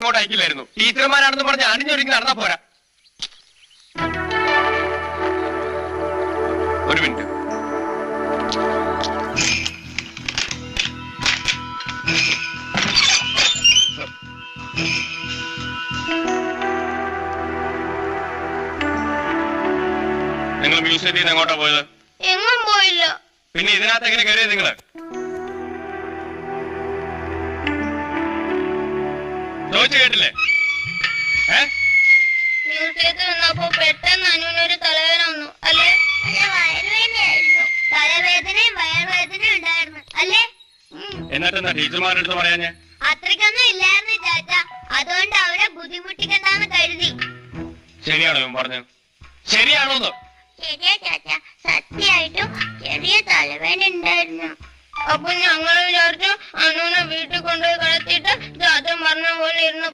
അങ്ങോട്ട് അയക്കില്ലായിരുന്നു. ടീച്ചർമാരാണെന്ന് പറഞ്ഞ് അണിഞ്ഞൊരുങ്ങി നടന്നാ പോരാ. ഒരു മിനിറ്റ്. നിങ്ങൾ മ്യൂസിയത്തിൽ നിന്ന് എങ്ങോട്ടാ പോയത്? എങ്ങും പോയില്ല. പിന്നെ ഇതിനകത്ത് എങ്ങനെ കയറിയത് നിങ്ങള്? ചോദിച്ചു കേട്ടില്ലേ? മ്യൂസിയത്തിൽ നിന്നപ്പോ പെട്ടെന്ന് അനുവിനൊരു തലവേദന വന്നു അല്ലേ? വയറുവേദനയായിരുന്നു. തലവേദനയും വയറുവേദനയും ഉണ്ടായിരുന്നു അല്ലേ? എന്നിട്ടെന്താ ടീച്ചർമാരുടെ അടുത്ത് പറയാഞ്ഞേ? അത്രയ്ക്കൊന്നും ഇല്ലായിരുന്നു ചാച്ച. അതുകൊണ്ട് അവരെ ബുദ്ധിമുട്ടിക്കണ്ടെന്ന് കരുതി. ശരിയാണോ പറഞ്ഞു? ശരിയാണോന്ന്? ശരിയാ ചാച്ച, സത്യമായിട്ടും ചെറിയ തലവേദന ഉണ്ടായിരുന്നു. അപ്പൊ ഞങ്ങൾ വിചാരിച്ചു അനുവിനെ വീട്ടിൽ കൊണ്ടുപോയി കിടത്തിയിട്ട് ചാച്ചൻ പറഞ്ഞ പോലെ ഇരുന്ന്